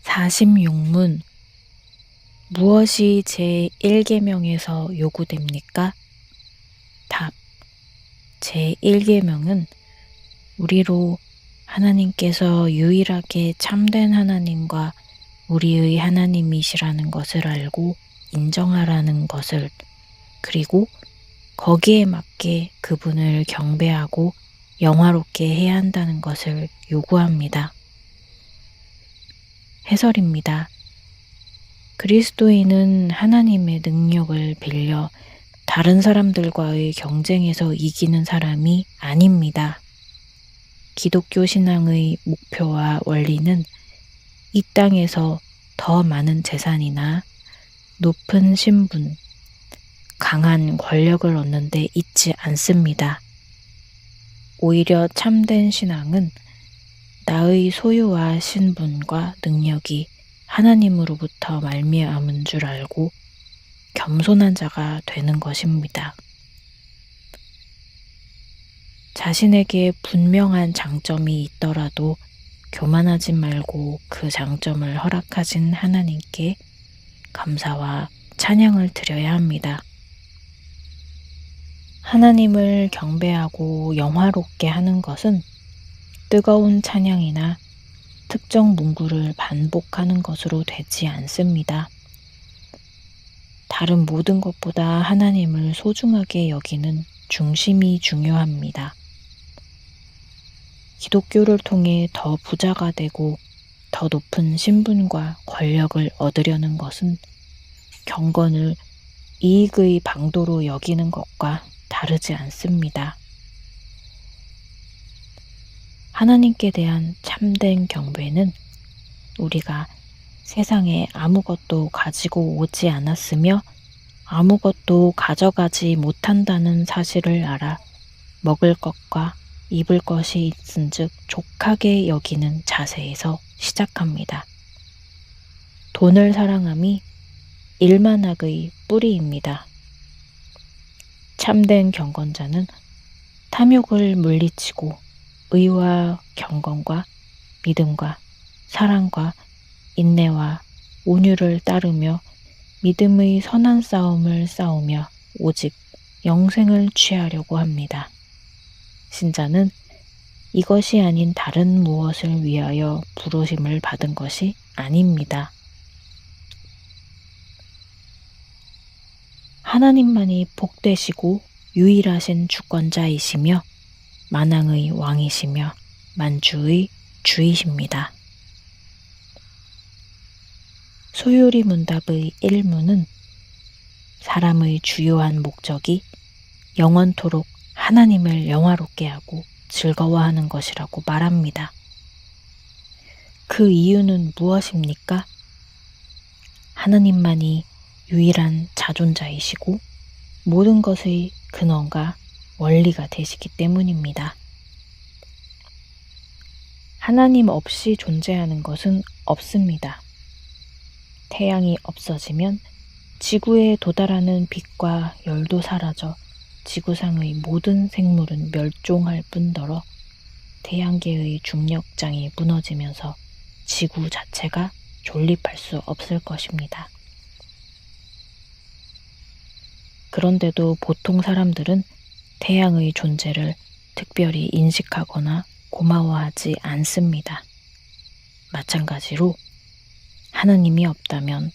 46문 무엇이 제1계명에서 요구됩니까? 답. 제1계명은 우리로 하나님께서 유일하게 참된 하나님과 우리의 하나님이시라는 것을 알고 인정하라는 것을, 그리고 거기에 맞게 그분을 경배하고 영화롭게 해야 한다는 것을 요구합니다. 해설입니다. 그리스도인은 하나님의 능력을 빌려 다른 사람들과의 경쟁에서 이기는 사람이 아닙니다. 기독교 신앙의 목표와 원리는 이 땅에서 더 많은 재산이나 높은 신분, 강한 권력을 얻는 데 있지 않습니다. 오히려 참된 신앙은 나의 소유와 신분과 능력이 하나님으로부터 말미암은 줄 알고 겸손한 자가 되는 것입니다. 자신에게 분명한 장점이 있더라도 교만하지 말고 그 장점을 허락하신 하나님께 감사와 찬양을 드려야 합니다. 하나님을 경배하고 영화롭게 하는 것은 뜨거운 찬양이나 특정 문구를 반복하는 것으로 되지 않습니다. 다른 모든 것보다 하나님을 소중하게 여기는 중심이 중요합니다. 기독교를 통해 더 부자가 되고 더 높은 신분과 권력을 얻으려는 것은 경건을 이익의 방도로 여기는 것과 다르지 않습니다. 하나님께 대한 참된 경배는 우리가 세상에 아무것도 가지고 오지 않았으며 아무것도 가져가지 못한다는 사실을 알아 먹을 것과 입을 것이 있은즉 족하게 여기는 자세에서 시작합니다. 돈을 사랑함이 일만학의 뿌리입니다. 참된 경건자는 탐욕을 물리치고 의와 경건과 믿음과 사랑과 인내와 온유를 따르며 믿음의 선한 싸움을 싸우며 오직 영생을 취하려고 합니다. 신자는 이것이 아닌 다른 무엇을 위하여 부르심을 받은 것이 아닙니다. 하나님만이 복되시고 유일하신 주권자이시며 만왕의 왕이시며 만주의 주이십니다. 소요리 문답의 1문은 사람의 주요한 목적이 영원토록 하나님을 영화롭게 하고 즐거워하는 것이라고 말합니다. 그 이유는 무엇입니까? 하나님만이 유일한 자존자이시고 모든 것의 근원과 원리가 되시기 때문입니다. 하나님 없이 존재하는 것은 없습니다. 태양이 없어지면 지구에 도달하는 빛과 열도 사라져 지구상의 모든 생물은 멸종할 뿐더러 태양계의 중력장이 무너지면서 지구 자체가 존립할 수 없을 것입니다. 그런데도 보통 사람들은 태양의 존재를 특별히 인식하거나 고마워하지 않습니다. 마찬가지로 하나님이 없다면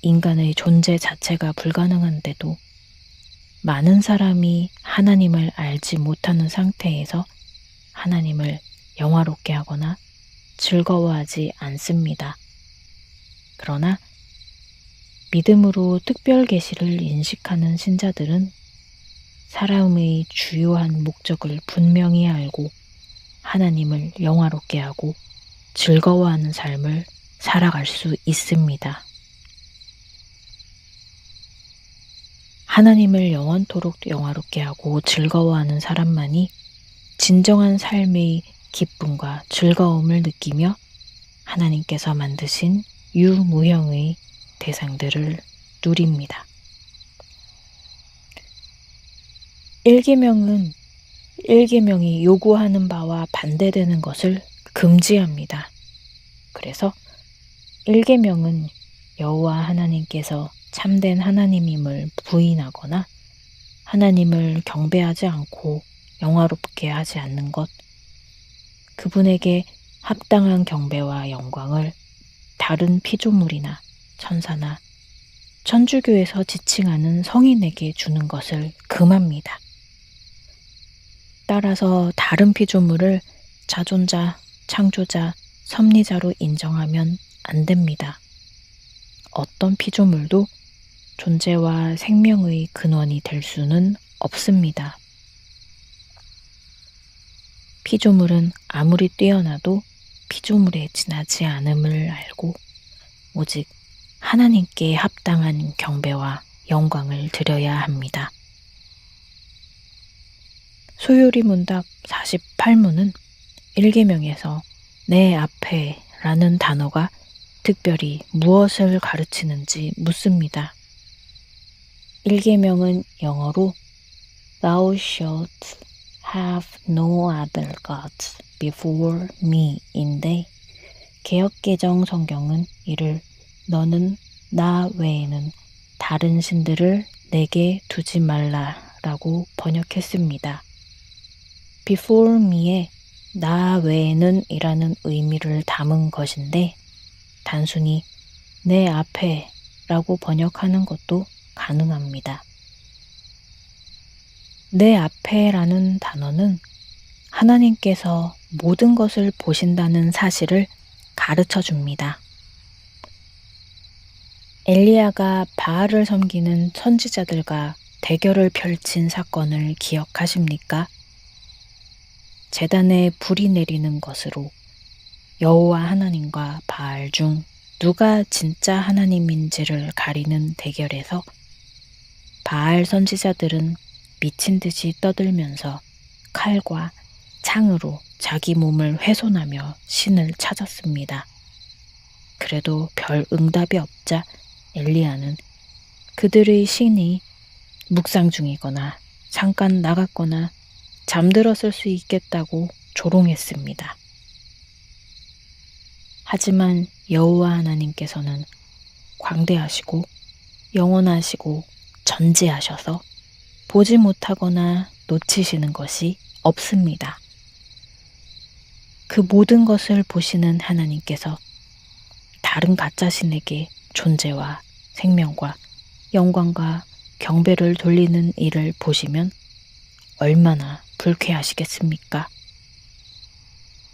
인간의 존재 자체가 불가능한데도 많은 사람이 하나님을 알지 못하는 상태에서 하나님을 영화롭게 하거나 즐거워하지 않습니다. 그러나 믿음으로 특별 계시를 인식하는 신자들은 사람의 주요한 목적을 분명히 알고 하나님을 영화롭게 하고 즐거워하는 삶을 살아갈 수 있습니다. 하나님을 영원토록 영화롭게 하고 즐거워하는 사람만이 진정한 삶의 기쁨과 즐거움을 느끼며 하나님께서 만드신 유무형의 대상들을 누립니다. 1계명이 요구하는 바와 반대되는 것을 금지합니다. 그래서 1계명은 여호와 하나님께서 참된 하나님임을 부인하거나 하나님을 경배하지 않고 영화롭게 하지 않는 것, 그분에게 합당한 경배와 영광을 다른 피조물이나 천사나 천주교에서 지칭하는 성인에게 주는 것을 금합니다. 따라서 다른 피조물을 자존자, 창조자, 섭리자로 인정하면 안 됩니다. 어떤 피조물도 존재와 생명의 근원이 될 수는 없습니다. 피조물은 아무리 뛰어나도 피조물에 지나지 않음을 알고 오직 하나님께 합당한 경배와 영광을 드려야 합니다. 소요리 문답 48문은 1계명에서 내 앞에 라는 단어가 특별히 무엇을 가르치는지 묻습니다. 1계명은 영어로 Thou shalt have no other gods before me 인데 개역개정 성경은 이를 너는 나 외에는 다른 신들을 내게 두지 말라라고 번역했습니다. Before me에 나 외에는 이라는 의미를 담은 것인데 단순히 내 앞에 라고 번역하는 것도 가능합니다. 내 앞에 라는 단어는 하나님께서 모든 것을 보신다는 사실을 가르쳐 줍니다. 엘리야가 바알을 섬기는 선지자들과 대결을 펼친 사건을 기억하십니까? 제단에 불이 내리는 것으로 여호와 하나님과 바알 중 누가 진짜 하나님인지를 가리는 대결에서 바알 선지자들은 미친 듯이 떠들면서 칼과 창으로 자기 몸을 훼손하며 신을 찾았습니다. 그래도 별 응답이 없자 엘리야는 그들의 신이 묵상 중이거나 잠깐 나갔거나 잠들었을 수 있겠다고 조롱했습니다. 하지만 여호와 하나님께서는 광대하시고 영원하시고 전지하셔서 보지 못하거나 놓치시는 것이 없습니다. 그 모든 것을 보시는 하나님께서 다른 가짜신에게 존재와 생명과 영광과 경배를 돌리는 일을 보시면 얼마나 불쾌하시겠습니까?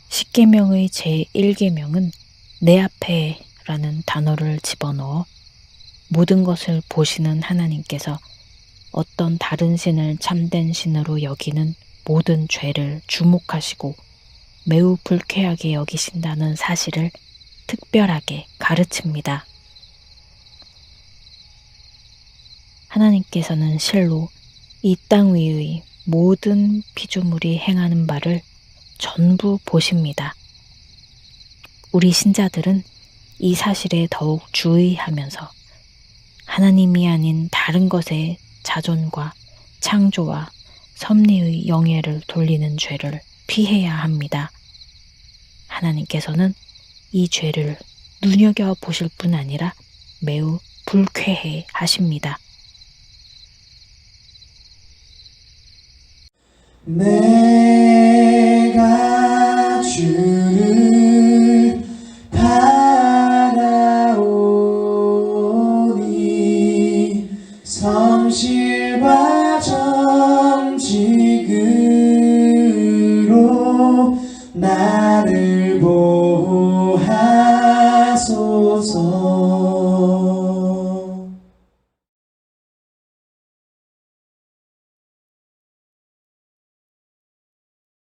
십계명의 제1계명은 내 앞에 라는 단어를 집어넣어 모든 것을 보시는 하나님께서 어떤 다른 신을 참된 신으로 여기는 모든 죄를 주목하시고 매우 불쾌하게 여기신다는 사실을 특별하게 가르칩니다. 하나님께서는 실로 이 땅 위의 모든 피조물이 행하는 바를 전부 보십니다. 우리 신자들은 이 사실에 더욱 주의하면서 하나님이 아닌 다른 것에 자존과 창조와 섭리의 영예를 돌리는 죄를 피해야 합니다. 하나님께서는 이 죄를 눈여겨보실 뿐 아니라 매우 불쾌해 하십니다. 내가 주를 바라오니 성실과 정직으로 나를 보호하소서.